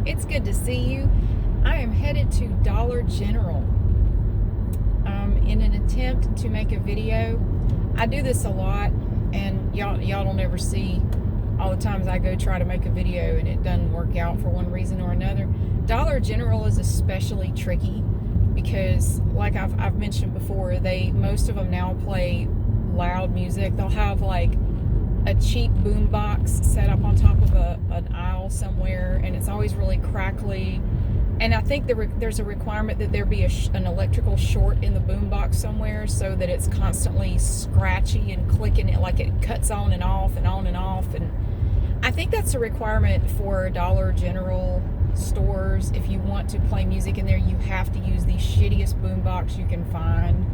It's good to see you. I am headed to Dollar General in an attempt to make a video. I do this a lot, and y'all don't ever see all the times I go try to make a video and it doesn't work out for one reason or another. Dollar General is especially tricky because, like I've mentioned before, most of them now play loud music. They'll have like a cheap boom box set up on top of an aisle somewhere, and it's always really crackly. And I think there's a requirement that there be an electrical short in the boom box somewhere so that it's constantly scratchy and clicking, it like it cuts on and off and on and off. And I think that's a requirement for Dollar General stores. If you want to play music in there, you have to use the shittiest boom box you can find,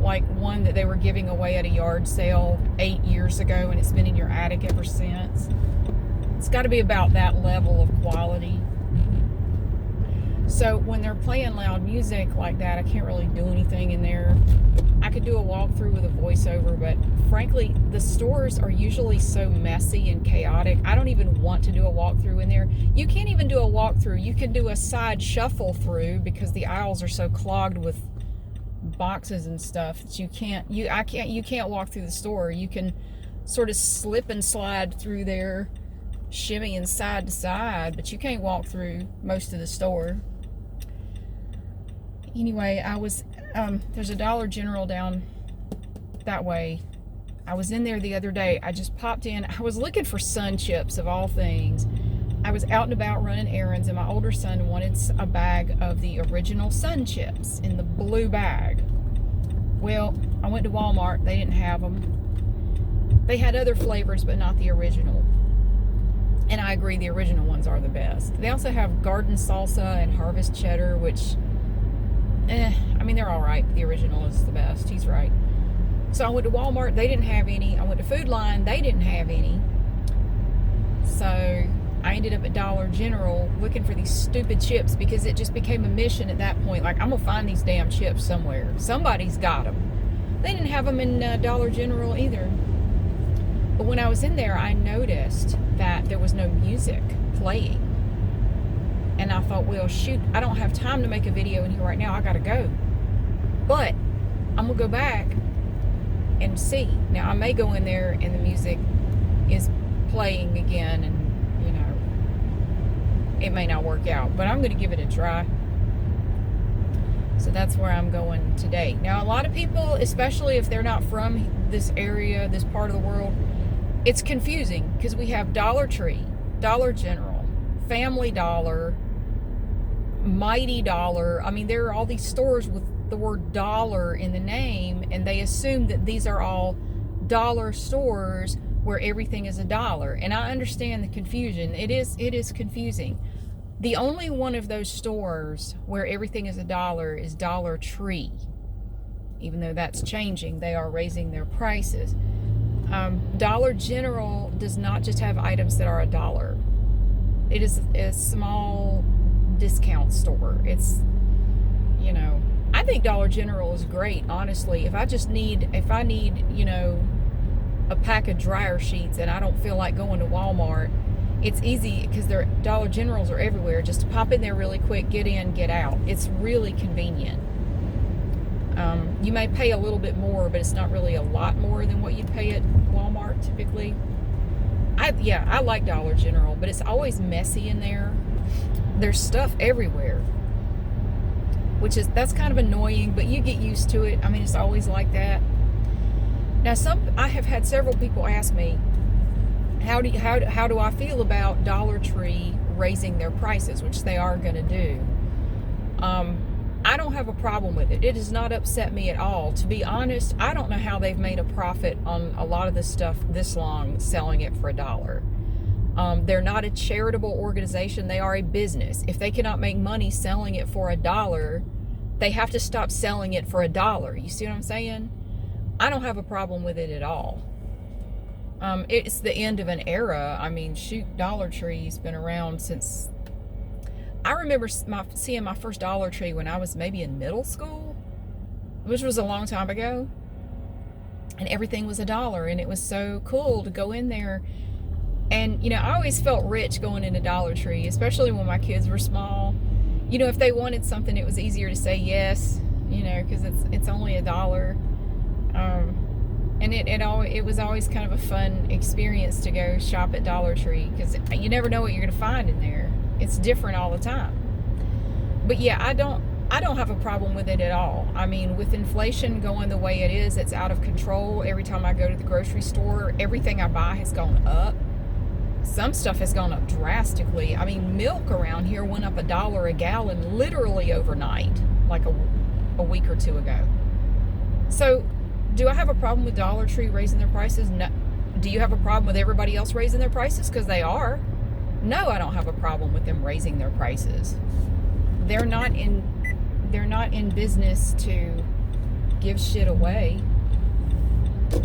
like one that they were giving away at a yard sale 8 years ago, and it's been in your attic ever since. It's got to be about that level of quality. So when they're playing loud music like that, I can't really do anything in there. I could do a walkthrough with a voiceover, but frankly, the stores are usually so messy and chaotic. I don't even want to do a walkthrough in there. You can't even do a walkthrough. You can do a side shuffle through because the aisles are so clogged with boxes and stuff that you can't walk through the store. You can sort of slip and slide through there, shimmying side to side, but you can't walk through most of the store. Anyway, there's a Dollar General down that way. I was in there the other day. I just popped in. I was looking for Sun Chips of all things. I was out and about running errands, and my older son wanted a bag of the original Sun Chips in the blue bag. Well, I went to Walmart. They didn't have them. They had other flavors, but not the original. And I agree, the original ones are the best. They also have garden salsa and harvest cheddar, which, they're all right. The original is the best. He's right. So I went to Walmart. They didn't have any. I went to Food Line. They didn't have any. So I ended up at Dollar General looking for these stupid chips because it just became a mission at that point. Like, I'm going to find these damn chips somewhere. Somebody's got them. They didn't have them in Dollar General either. But when I was in there, I noticed that there was no music playing. And I thought, well, shoot, I don't have time to make a video in here right now. I got to go. But I'm going to go back and see. Now, I may go in there and the music is playing again, and, it may not work out. But I'm going to give it a try. So that's where I'm going today. Now, a lot of people, especially if they're not from this area, this part of the world, it's confusing because we have Dollar Tree, Dollar General, Family Dollar, Mighty Dollar. There are all these stores with the word dollar in the name, and they assume that these are all dollar stores where everything is a dollar. And I understand the confusion. It is confusing. The only one of those stores where everything is a dollar is Dollar Tree. Even though that's changing, they are raising their prices. Dollar General does not just have items that are a dollar. It is a small discount store. It's, I think Dollar General is great, honestly. If I need, a pack of dryer sheets and I don't feel like going to Walmart, it's easy because their Dollar Generals are everywhere. Just to pop in there really quick, get in, get out. It's really convenient. You may pay a little bit more, but it's not really a lot more than what you'd pay at Walmart typically. I like Dollar General, but it's always messy in there. There's stuff everywhere, that's kind of annoying, but you get used to it. It's always like that. Now, I have had several people ask me, how do I feel about Dollar Tree raising their prices, which they are going to do. I don't have a problem with it. It does not upset me at all. To be honest, I don't know how they've made a profit on a lot of this stuff this long selling it for $1. They're not a charitable organization. They are a business. If they cannot make money selling it for $1, they have to stop selling it for $1. You see what I'm saying? I don't have a problem with it at all. It's the end of an era. Dollar Tree's been around since... I remember seeing my first Dollar Tree when I was maybe in middle school, which was a long time ago. And everything was $1, and it was so cool to go in there And, you know, I always felt rich going into Dollar Tree, especially when my kids were small. You know, if they wanted something, it was easier to say yes, you know, because it's only $1. And it was always kind of a fun experience to go shop at Dollar Tree, because you never know what you're going to find in there. It's different all the time. But yeah, I don't have a problem with it at all. I mean, with inflation going the way it is, it's out of control. Every time I go to the grocery store, everything I buy has gone up. Some stuff has gone up drastically. I mean, milk around here went up $1 a gallon literally overnight, like a week or two ago. So, do I have a problem with Dollar Tree raising their prices? No. Do you have a problem with everybody else raising their prices? Because they are. No, I don't have a problem with them raising their prices. They're not in business to give shit away.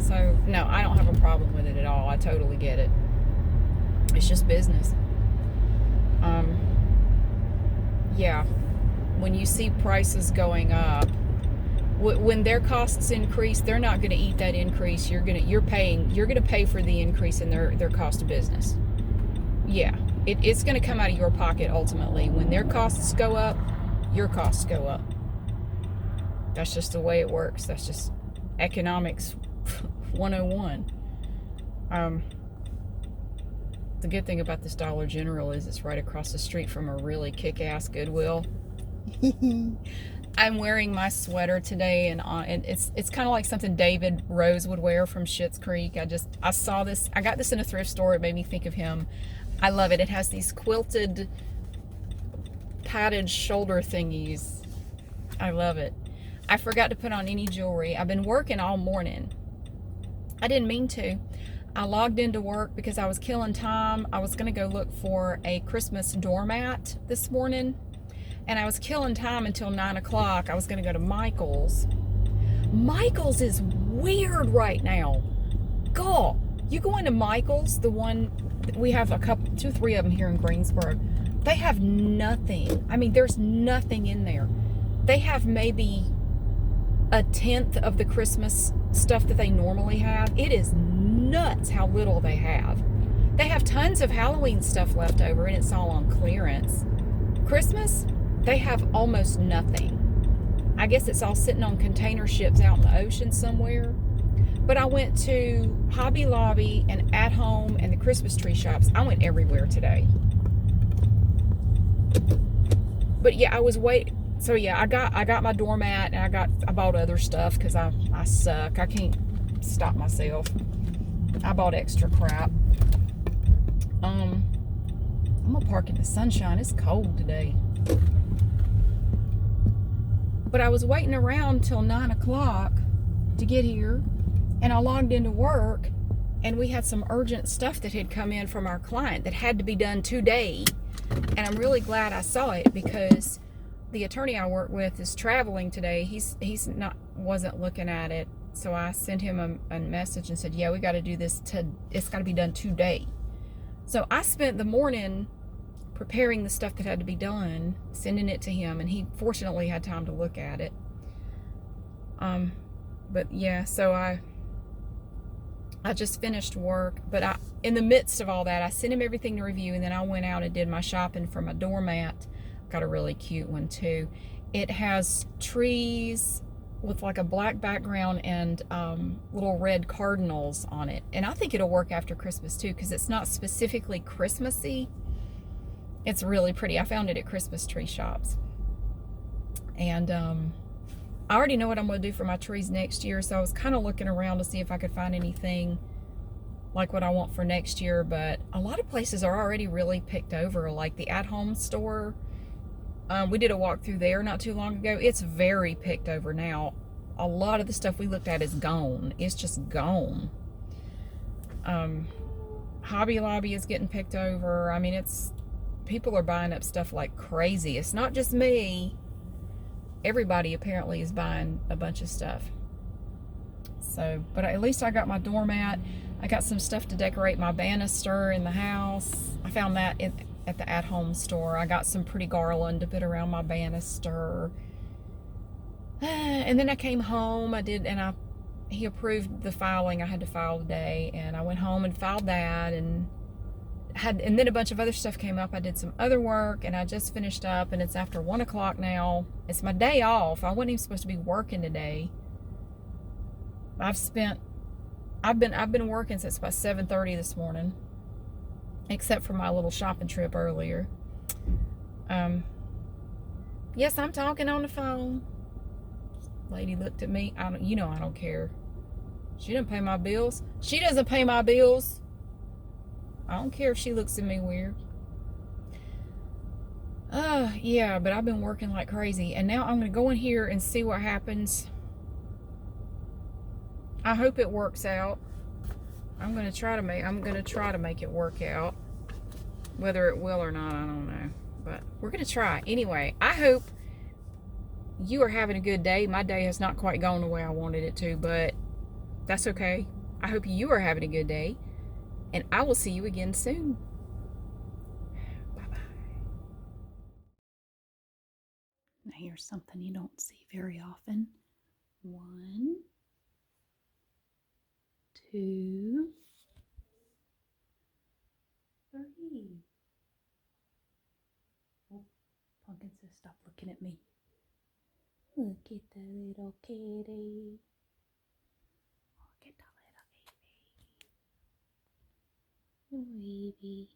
So, no, I don't have a problem with it at all. I totally get it. It's just business. Yeah, when you see prices going up, when their costs increase, they're not going to eat that increase. You're going to pay for the increase in their cost of business. Yeah, it's going to come out of your pocket ultimately. When their costs go up, your costs go up. That's just the way it works. That's just economics 101. The good thing about this Dollar General is it's right across the street from a really kick-ass Goodwill. I'm wearing my sweater today, and it's kind of like something David Rose would wear from Schitt's Creek. I saw this. I got this in a thrift store. It made me think of him. I love it. It has these quilted, padded shoulder thingies. I love it. I forgot to put on any jewelry. I've been working all morning. I didn't mean to. I logged into work because I was killing time. I was going to go look for a Christmas doormat this morning, and I was killing time until 9 o'clock. I was going to go to Michael's. Michael's is weird right now. God, you go into Michael's, the one, we have two, three of them here in Greensboro. They have nothing. I mean, there's nothing in there. They have maybe 1/10 of the Christmas stuff that they normally have. It is nuts how little they have. They have tons of Halloween stuff left over, and it's all on clearance. Christmas, they have almost nothing. I guess it's all sitting on container ships out in the ocean somewhere. But I went to Hobby Lobby and At Home and the Christmas tree shops. I went everywhere today. But yeah, I was waiting. So yeah, I got my doormat, and I bought other stuff because I suck. I can't stop myself. I bought extra crap. I'm gonna park in the sunshine. It's cold today. But I was waiting around till 9 o'clock to get here, and I logged into work, and we had some urgent stuff that had come in from our client that had to be done today. And I'm really glad I saw it, because the attorney I work with is traveling today. Wasn't looking at it, so I sent him a message and said, "Yeah, we got to do this. It's got to be done today." So I spent the morning preparing the stuff that had to be done, sending it to him, and he fortunately had time to look at it. But yeah, so I just finished work, but in the midst of all that, I sent him everything to review, and then I went out and did my shopping for my doormat. Got a really cute one too. It has trees with like a black background and little red cardinals on it, and I think it'll work after Christmas too, because it's not specifically Christmassy. It's really pretty. I found it at Christmas tree shops, and I already know what I'm going to do for my trees next year, so I was kind of looking around to see if I could find anything like what I want for next year, but a lot of places are already really picked over, like the At Home store. We did a walk through there not too long ago. It's very picked over now. A lot of the stuff we looked at is gone. It's just gone. Hobby Lobby is getting picked over. I mean, people are buying up stuff like crazy. It's not just me. Everybody apparently is buying a bunch of stuff. So, but at least I got my doormat. I got some stuff to decorate my banister in the house. I found that at the At Home store. I got some pretty garland to put around my banister. And then I came home. He approved the filing I had to file today, and I went home and filed that, and and then a bunch of other stuff came up. I did some other work, and I just finished up, and it's after 1 o'clock now. It's my day off. I wasn't even supposed to be working today. I've been working since about 7:30 this morning, except for my little shopping trip earlier. Yes, I'm talking on the phone. Lady looked at me. I don't care. She doesn't pay my bills. She doesn't pay my bills. I don't care if she looks at me weird. Yeah, but I've been working like crazy, and now I'm gonna go in here and see what happens. I hope it works out. I'm gonna try to make it work out. Whether it will or not, I don't know. But we're gonna try. Anyway, I hope you are having a good day. My day has not quite gone the way I wanted it to, but that's okay. I hope you are having a good day, and I will see you again soon. Bye-bye. Now here's something you don't see very often. 1, 2, 3. Oh, Pumpkin says stop looking at me. Look at the little kitty. Look at the little baby. Baby.